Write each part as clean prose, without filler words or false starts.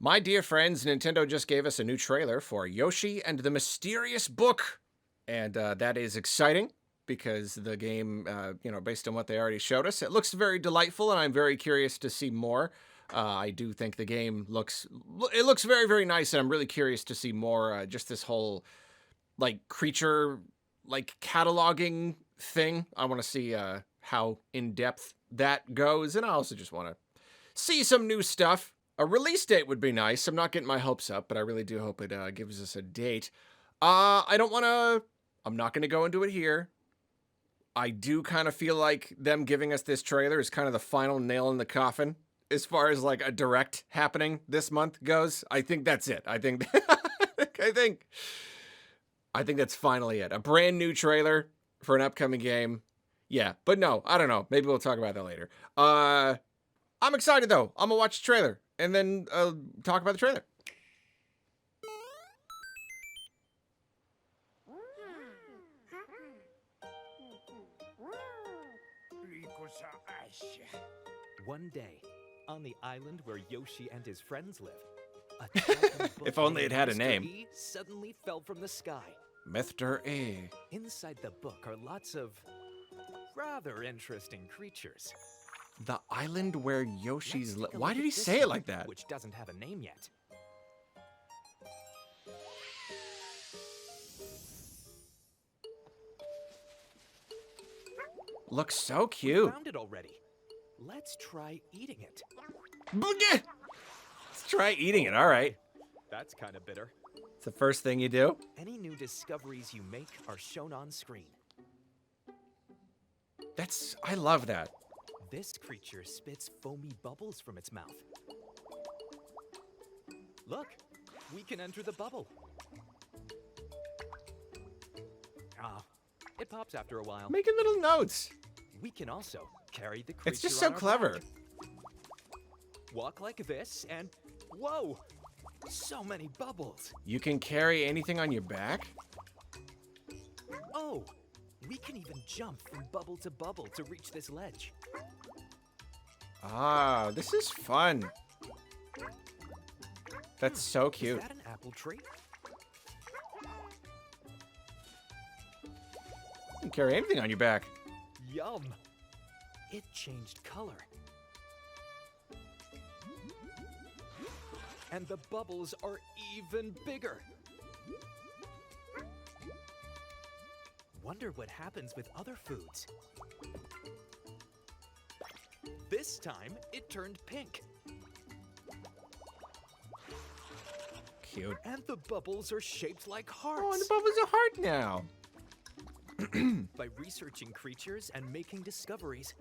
My dear friends, Nintendo just gave us a new trailer for Yoshi and the Mysterious Book. And that is exciting because the game, based on what they already showed us, it looks very delightful, and I'm very curious to see more. I do think the game looks very, very nice, and I'm really curious to see more. Just this whole creature cataloging thing. I want to see how in depth that goes, and I also just want to see some new stuff. A release date would be nice. I'm not getting my hopes up, but I really do hope it gives us a date. I'm not going to go into it here. I do kind of feel like them giving us this trailer is kind of the final nail in the coffin as far as a direct happening this month goes. I think that's it. I think that's finally it. A brand new trailer for an upcoming game. Yeah, but no, I don't know. Maybe we'll talk about that later. I'm excited though. I'm gonna watch the trailer and then talk about the trailer. One day, on the island where Yoshi and his friends live, a talking book If only it had a Mr. name. E suddenly fell from the sky. Mr. E. Inside the book are lots of rather interesting creatures. The island where Yoshi's... Let's take a Why look did at he this say it one, like that? Which doesn't have a name yet. Looks so We cute. found it already. Let's try eating it. Let's try eating it. All right. That's kind of bitter. It's the first thing you do. Any new discoveries you make are shown on screen. I love that. This creature spits foamy bubbles from its mouth. Look, we can enter the bubble. It pops after a while. Making little notes. We can also carry the creature. It's just so on our clever. back. Walk like this and whoa! So many bubbles. You can carry anything on your back? Oh, we can even jump from bubble to bubble to reach this ledge. Ah, this is fun. That's so cute. Is that an apple tree? You can carry anything on your back. Yum! It changed color. And the bubbles are even bigger. Wonder what happens with other foods. This time, it turned pink. Cute. And the bubbles are shaped like hearts. Oh, and the bubble's a heart now. By researching creatures and making discoveries,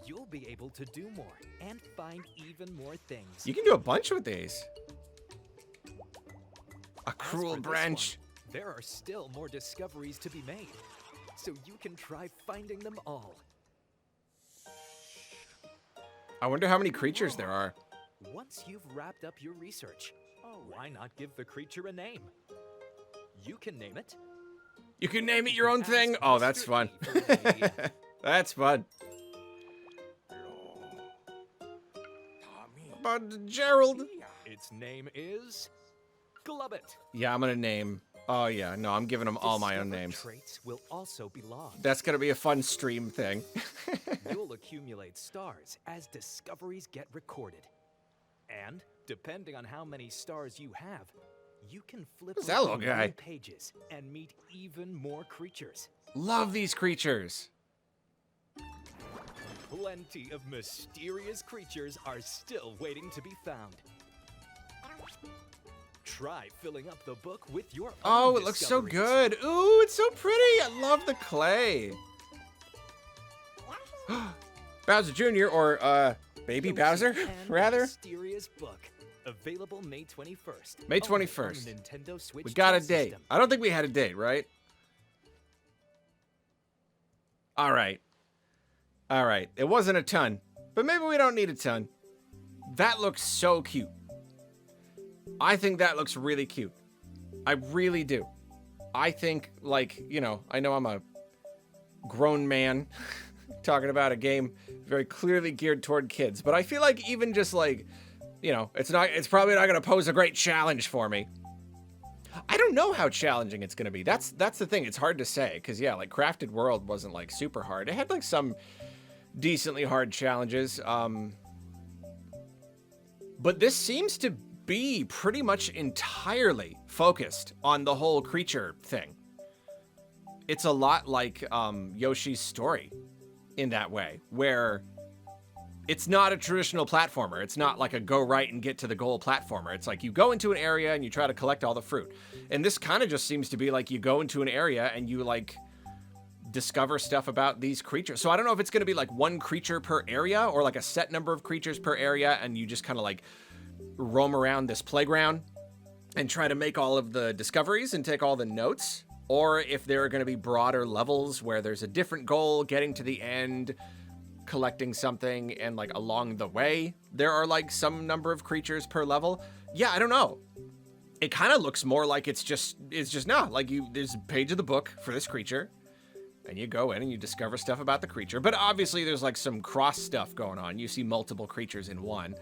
you'll be able to do more and find even more things. You can do a bunch with these. A As cruel for this branch. one, there are still more discoveries to be made, so you can try finding them all. I wonder how many creatures there are. Once you've wrapped up your research, why not give the creature a name? You can name it. You can name it your own thing. Oh, that's fun. That's fun. But Gerald. Its name is Glubbit. Yeah, I'm gonna name. Oh yeah, no, I'm giving them all my own Discovered names. Traits will also belong. That's gonna be a fun stream thing. You'll accumulate stars as discoveries get recorded. And, depending on how many stars you have, you can flip Who's that little through guy? new pages and meet even more creatures. Love these creatures. Plenty of mysterious creatures are still waiting to be found. Try filling up the book with your own Oh, it looks so discoveries. good. Ooh, it's so pretty. I love the clay. Bowser Jr. or Baby Yoshi Bowser, and the rather. Mysterious Book. Available May 21st. May only on 21st. the Nintendo Switch We got a 2 date. system. I don't think we had a date, right? All right. All right. It wasn't a ton, but maybe we don't need a ton. That looks so cute. I think that looks really cute. I really do. I think, I know I'm a grown man talking about a game very clearly geared toward kids, but I feel like even just it's probably not going to pose a great challenge for me. I don't know how challenging it's going to be. That's the thing. It's hard to say because, yeah, like Crafted World wasn't like super hard. It had like some decently hard challenges. But this seems to be pretty much entirely focused on the whole creature thing. It's a lot like Yoshi's Story in that way, where it's not a traditional platformer. It's not like a go right and get to the goal platformer. It's like you go into an area and you try to collect all the fruit. And this kind of just seems to be like you go into an area and you like discover stuff about these creatures. So I don't know if it's going to be like one creature per area or like a set number of creatures per area, and you just kind of like roam around this playground and try to make all of the discoveries and take all the notes, or if there are going to be broader levels where there's a different goal, getting to the end, collecting something, and like along the way there are like some number of creatures per level. Yeah, I don't know. It kind of looks more like it's just not like there's a page of the book for this creature and you go in and you discover stuff about the creature, but obviously there's like some cross stuff going on. You see multiple creatures in one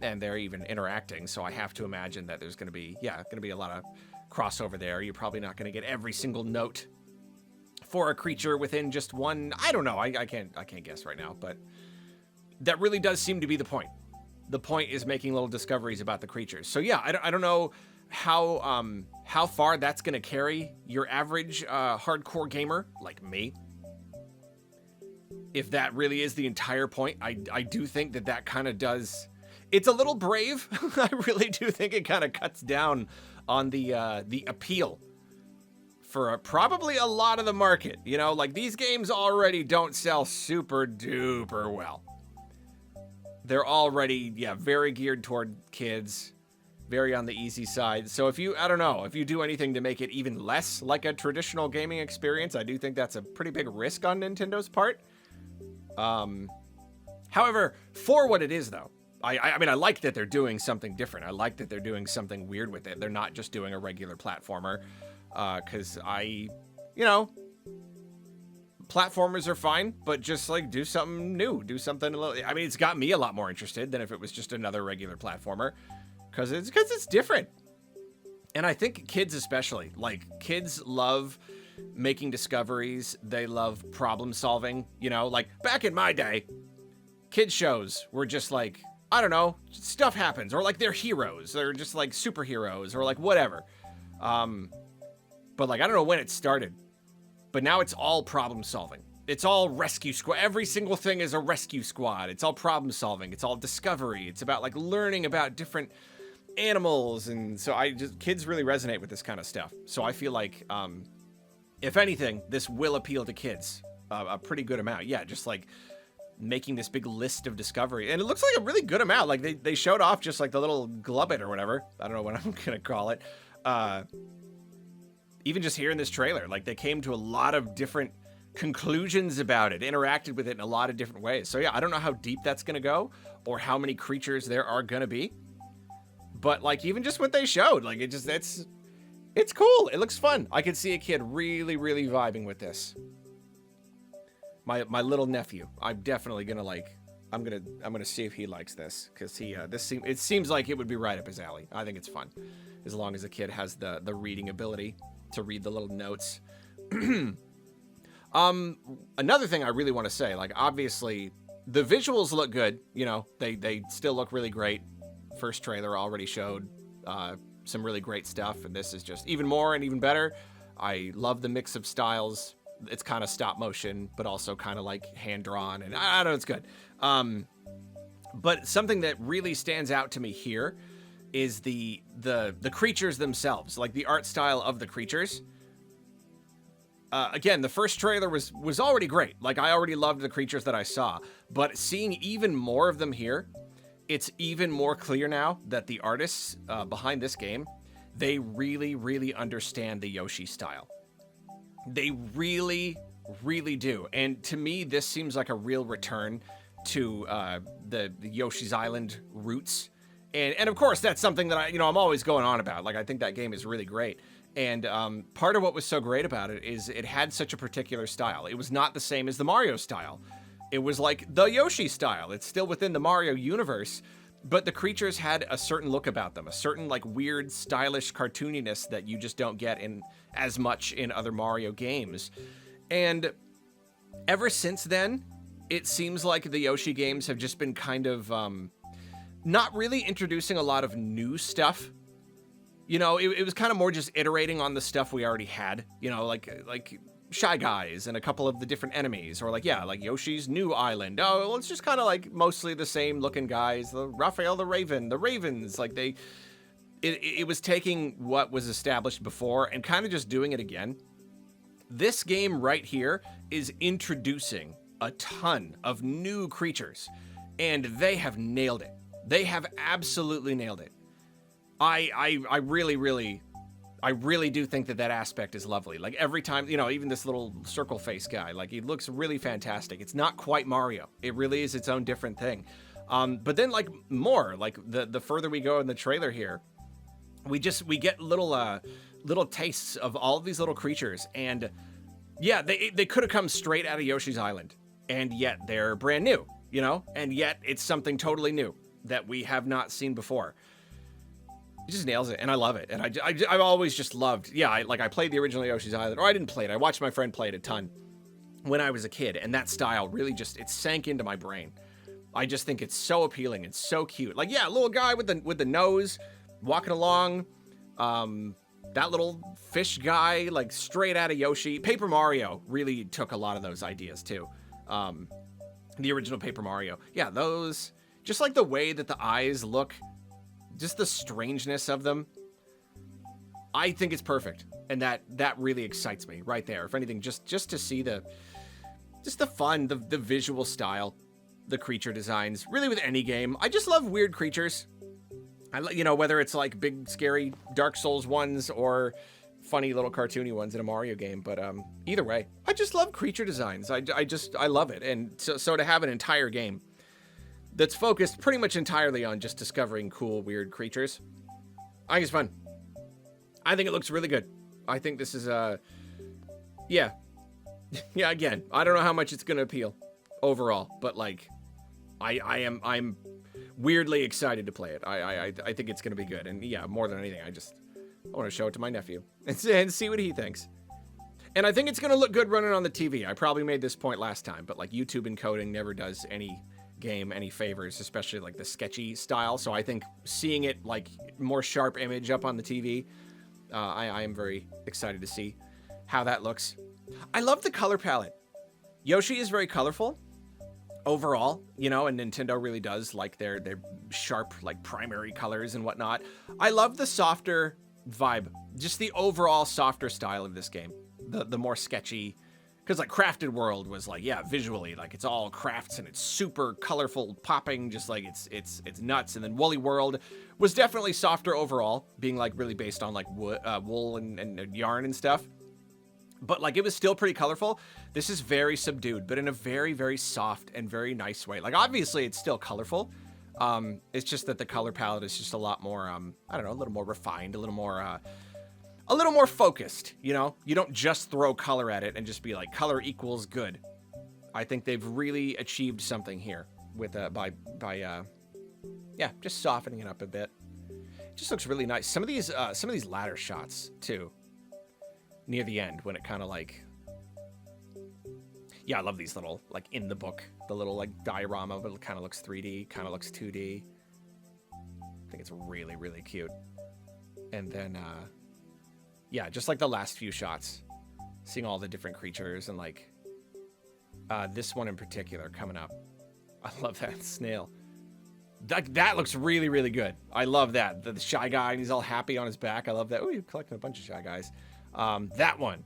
and they're even interacting, so I have to imagine that there's going to be a lot of crossover there. You're probably not going to get every single note for a creature within just one. I don't know. I can't guess right now, but that really does seem to be the point. The point is making little discoveries about the creatures. So yeah, I don't know how far that's going to carry your average hardcore gamer like me. If that really is the entire point, I do think that kind of does. It's a little brave. I really do think it kind of cuts down on the appeal for probably a lot of the market. You know, like these games already don't sell super duper well. They're already, very geared toward kids, very on the easy side. So if you do anything to make it even less like a traditional gaming experience, I do think that's a pretty big risk on Nintendo's part. However, for what it is though, I mean, I like that they're doing something different. I like that they're doing something weird with it. They're not just doing a regular platformer. Because platformers are fine, but just like do something new, do something a little. I mean, it's got me a lot more interested than if it was just another regular platformer, because it's different. And I think kids especially, like kids love making discoveries. They love problem solving. You know, like back in my day, kids shows were just like, I don't know, stuff happens, or like they're heroes. They're just like superheroes, or like whatever. But like, I don't know when it started, but now it's all problem solving. It's all rescue squad. Every single thing is a rescue squad. It's all problem solving. It's all discovery. It's about like learning about different animals. And so kids really resonate with this kind of stuff. So I feel like, if anything, this will appeal to kids a pretty good amount. Yeah, just like making this big list of discovery. And it looks like a really good amount. Like they showed off just like the little Glubbit or whatever. I don't know what I'm going to call it. Even just hearing this trailer, like they came to a lot of different conclusions about it, interacted with it in a lot of different ways. So yeah, I don't know how deep that's going to go or how many creatures there are going to be. But like even just what they showed, like it's cool. It looks fun. I could see a kid really, really vibing with this. My little nephew, I'm definitely going to like, I'm going to see if he likes this, because it seems like it would be right up his alley. I think it's fun as long as the kid has the reading ability to read the little notes. Another thing I really want to say, like obviously the visuals look good, you know, they still look really great. First trailer already showed some really great stuff, and this is just even more and even better. I love the mix of styles. It's kind of stop motion, but also kind of like hand drawn, and I don't know, it's good. But something that really stands out to me here is the creatures themselves, like the art style of the creatures. Again, the first trailer was already great. Like I already loved the creatures that I saw, but seeing even more of them here, it's even more clear now that the artists behind this game, they really, really understand the Yoshi style. They really, really do. And to me, this seems like a real return to the Yoshi's Island roots. And of course, that's something that I'm always going on about. Like, I think that game is really great. And part of what was so great about it is it had such a particular style. It was not the same as the Mario style. It was like the Yoshi style. It's still within the Mario universe, but the creatures had a certain look about them, a certain like weird, stylish cartooniness that you just don't get in as much in other Mario games. And ever since then, it seems like the Yoshi games have just been kind of not really introducing a lot of new stuff. You know, it was kind of more just iterating on the stuff we already had, you know, like Shy Guys and a couple of the different enemies, or like, yeah, like Yoshi's new island. Oh, well, it's just kind of like mostly the same looking guys, the Raphael the Raven, the Ravens, like it was taking what was established before and kind of just doing it again. This game right here is introducing a ton of new creatures, and they have nailed it. They have absolutely nailed it. I really do think that aspect is lovely. Like every time, you know, even this little circle face guy, like he looks really fantastic. It's not quite Mario. It really is its own different thing. But then like more, like the further we go in the trailer here, we get little tastes of all of these little creatures. And yeah, they could have come straight out of Yoshi's Island, and yet they're brand new, you know, and yet it's something totally new that we have not seen before. He just nails it, and I love it. And I've always just loved, yeah, I played the original Yoshi's Island, or I didn't play it. I watched my friend play it a ton when I was a kid, and that style really just, it sank into my brain. I just think it's so appealing and so cute. Like, yeah, little guy with the nose, walking along, that little fish guy, like straight out of Yoshi. Paper Mario really took a lot of those ideas too. The original Paper Mario. Yeah, those, just like the way that the eyes look, just the strangeness of them, I think it's perfect, and that really excites me right there. If anything, just to see the fun, the visual style, the creature designs. Really, with any game, I just love weird creatures. You know, whether it's like big, scary Dark Souls ones or funny little cartoony ones in a Mario game. But either way, I just love creature designs. I love it, and so to have an entire game that's focused pretty much entirely on just discovering cool, weird creatures, I think it's fun. I think it looks really good. I think this is, yeah. Yeah, again, I don't know how much it's going to appeal overall, but, like, I'm weirdly excited to play it. I think it's going to be good, and, yeah, more than anything, I want to show it to my nephew and see what he thinks. And I think it's going to look good running on the TV. I probably made this point last time, but, like, YouTube encoding never does any game any favors, especially like the sketchy style. So I think seeing it like more sharp image up on the TV, I am very excited to see how that looks. I love the color palette. Yoshi is very colorful overall, you know, and Nintendo really does like their sharp like primary colors and whatnot. I love the softer vibe, just the overall softer style of this game, the more sketchy. Because, like, Crafted World was, like, yeah, visually, like, it's all crafts and it's super colorful, popping, just, like, it's nuts. And then Woolly World was definitely softer overall, being, like, really based on, like, wool and yarn and stuff. But, like, it was still pretty colorful. This is very subdued, but in a very, very soft and very nice way. Like, obviously, it's still colorful. It's just that the color palette is just a lot more, I don't know, a little more refined, a little more focused, you know? You don't just throw color at it and just be like, color equals good. I think they've really achieved something here with, yeah, just softening it up a bit. It just looks really nice. Some of these ladder shots, too, near the end, when it kind of like, yeah, I love these little, like, in the book, the little, like, diorama, but it kind of looks 3D, kind of looks 2D. I think it's really, really cute. And then, yeah, just like the last few shots, seeing all the different creatures and like this one in particular coming up. I love that snail. That looks really, really good. I love that. The Shy Guy, and he's all happy on his back. I love that. Oh, you're collecting a bunch of Shy Guys. That one.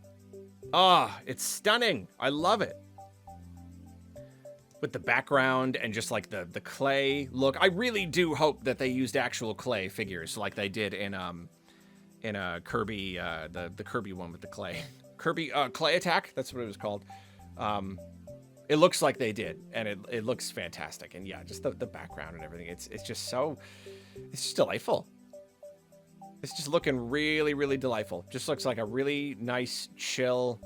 It's stunning. I love it. With the background and just like the clay look. I really do hope that they used actual clay figures like they did in a Kirby, the Kirby one with the clay. Kirby, Clay Attack, that's what it was called. It looks like they did, and it looks fantastic. And yeah, just the background and everything, it's just delightful. It's just looking really, really delightful. Just looks like a really nice, chill,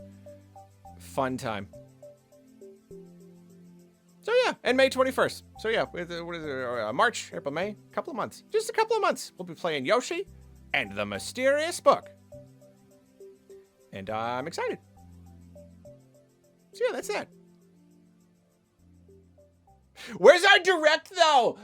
fun time. So yeah, Yeah, and May 21st. So yeah, what is it, March, April, May? A couple of months. Just a couple of months. We'll be playing Yoshi and the Mysterious Book. And I'm excited. So yeah, that's that. Where's our direct, though?